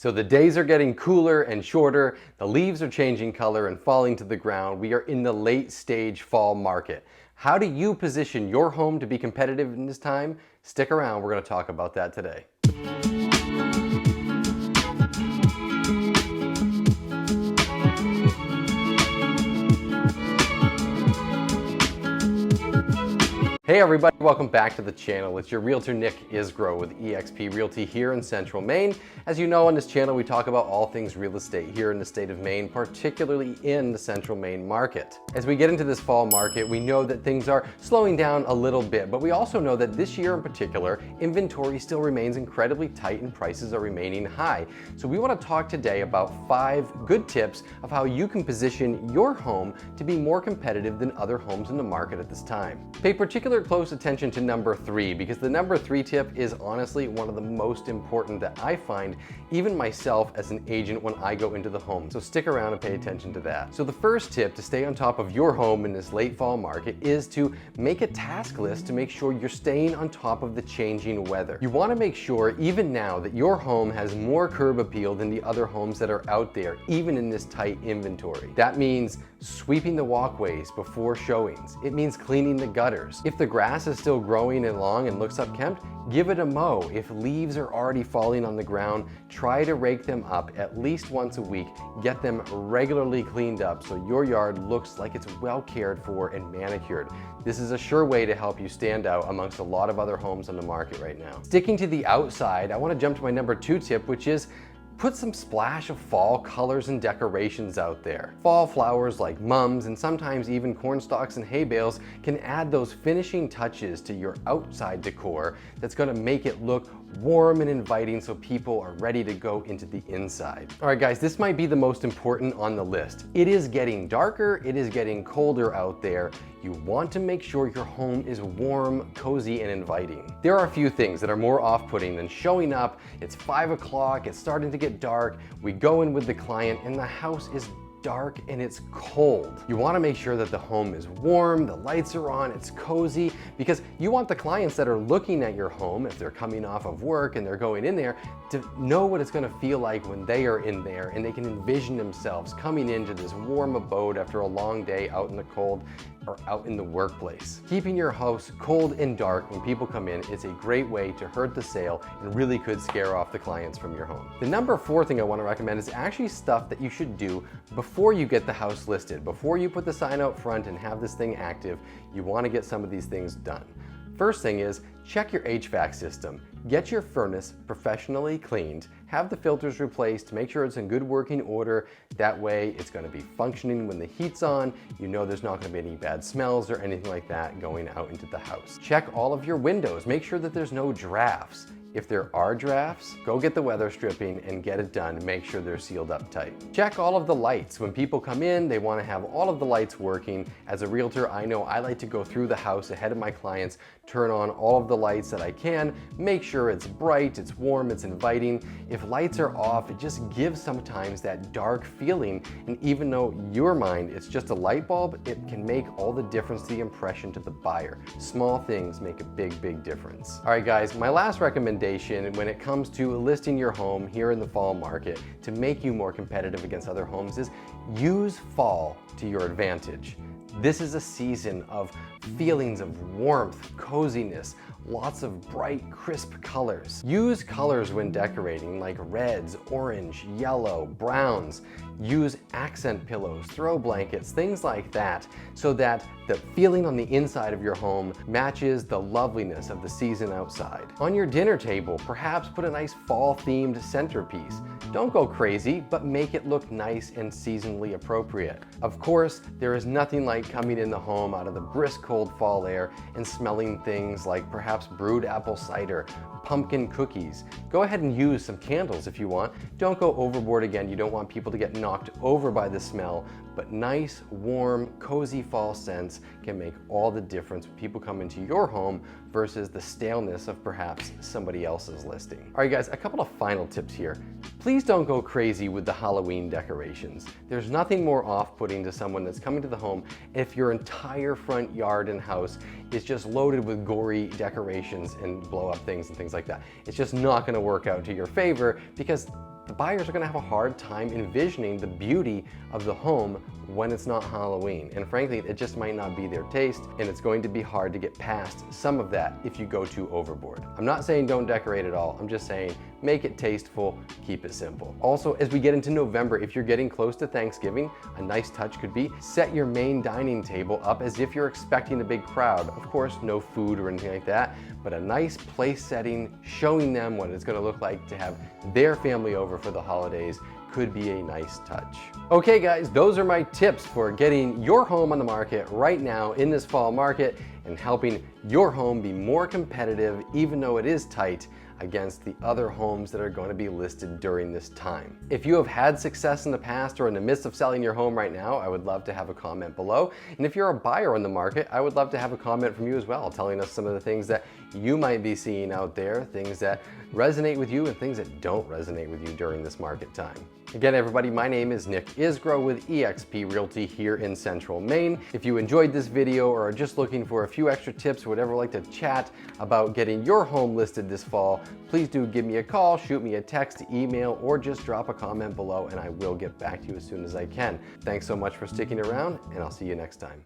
So the days are getting cooler and shorter, the leaves are changing color and falling to the ground. We are in the late stage fall market. How do you position your home to be competitive in this time? Stick around, we're going to talk about that today. Hey everybody, welcome back to the channel. It's your realtor Nick Isgro with eXp Realty here in Central Maine. As you know, on this channel we talk about all things real estate here in the state of Maine, particularly in the Central Maine market. As we get into this fall market, we know that things are slowing down a little bit, but we also know that this year in particular, inventory still remains incredibly tight and prices are remaining high. So we want to talk today about 5 good tips of how you can position your home to be more competitive than other homes in the market at this time. Pay particular close attention to number 3, because the number 3 tip is honestly one of the most important that I find even myself as an agent when I go into the home. So stick around and pay attention to that. So the first tip to stay on top of your home in this late fall market is to make a task list to make sure you're staying on top of the changing weather. You want to make sure even now that your home has more curb appeal than the other homes that are out there, even in this tight inventory. That means sweeping the walkways before showings. It means cleaning the gutters. If the grass is still growing and long and looks unkempt, give it a mow. If leaves are already falling on the ground, try to rake them up at least once a week. Get them regularly cleaned up so your yard looks like it's well cared for and manicured. This is a sure way to help you stand out amongst a lot of other homes on the market right now. Sticking to the outside, I want to jump to my number 2 tip, which is put some splash of fall colors and decorations out there. Fall flowers like mums and sometimes even corn stalks and hay bales can add those finishing touches to your outside decor that's going to make it look warm and inviting so people are ready to go into the inside. All right guys, this might be the most important on the list. It is getting darker, it is getting colder out there. You want to make sure your home is warm, cozy, and inviting. There are a few things that are more off-putting than showing up, it's 5 o'clock, it's starting to get dark, we go in with the client and the house is dark and it's cold. You want to make sure that the home is warm, the lights are on, it's cozy, because you want the clients that are looking at your home, if they're coming off of work and they're going in there, to know what it's going to feel like when they are in there and they can envision themselves coming into this warm abode after a long day out in the cold or out in the workplace. Keeping your house cold and dark when people come in is a great way to hurt the sale and really could scare off the clients from your home. The number 4 thing I want to recommend is actually stuff that you should do before you get the house listed. Before you put the sign out front and have this thing active, you want to get some of these things done. First thing is, check your HVAC system. Get your furnace professionally cleaned. Have the filters replaced. Make sure it's in good working order. That way it's going to be functioning when the heat's on. You know there's not going to be any bad smells or anything like that going out into the house. Check all of your windows. Make sure that there's no drafts. If there are drafts, go get the weather stripping and get it done. Make sure they're sealed up tight. Check all of the lights. When people come in, they want to have all of the lights working. As a realtor, I know I like to go through the house ahead of my clients, turn on all of the lights that I can, make sure it's bright, it's warm, it's inviting. If lights are off, it just gives sometimes that dark feeling, and even though your mind it's just a light bulb, it can make all the difference to the impression to the buyer. Small things make a big difference. All right guys, my last recommendation when it comes to listing your home here in the fall market to make you more competitive against other homes is use fall to your advantage. This is a season of feelings of warmth, coziness, lots of bright, crisp colors. Use colors when decorating like reds, orange, yellow, browns. Use accent pillows, throw blankets, things like that, so that the feeling on the inside of your home matches the loveliness of the season outside. On your dinner table, perhaps put a nice fall-themed centerpiece. Don't go crazy, but make it look nice and seasonally appropriate. Of course, there is nothing like coming in the home out of the brisk cold fall air and smelling things like perhaps brewed apple cider, pumpkin cookies. Go ahead and use some candles if you want. Don't go overboard again. You don't want people to get knocked over by the smell, but nice, warm, cozy fall scents can make all the difference when people come into your home versus the staleness of perhaps somebody else's listing. All right guys, a couple of final tips here. Please don't go crazy with the Halloween decorations. There's nothing more off-putting to someone that's coming to the home if your entire front yard and house is just loaded with gory decorations and blow up things and things like that. It's just not gonna work out to your favor because the buyers are gonna have a hard time envisioning the beauty of the home when it's not Halloween. And frankly, it just might not be their taste, and it's going to be hard to get past some of that if you go too overboard. I'm not saying don't decorate at all, I'm just saying make it tasteful, keep it simple. Also, as we get into November, if you're getting close to Thanksgiving, a nice touch could be set your main dining table up as if you're expecting a big crowd. Of course, no food or anything like that, but a nice place setting, showing them what it's gonna look like to have their family over for the holidays could be a nice touch. Okay guys, those are my tips for getting your home on the market right now in this fall market and helping your home be more competitive, even though it is tight, against the other homes that are going to be listed during this time. If you have had success in the past or in the midst of selling your home right now, I would love to have a comment below. And if you're a buyer on the market, I would love to have a comment from you as well, telling us some of the things that you might be seeing out there, things that resonate with you and things that don't resonate with you during this market time. Again, everybody, my name is Nick Isgro with eXp Realty here in Central Maine. If you enjoyed this video or are just looking for a few extra tips or whatever, like to chat about getting your home listed this fall, please do give me a call, shoot me a text, email, or just drop a comment below and I will get back to you as soon as I can. Thanks so much for sticking around, and I'll see you next time.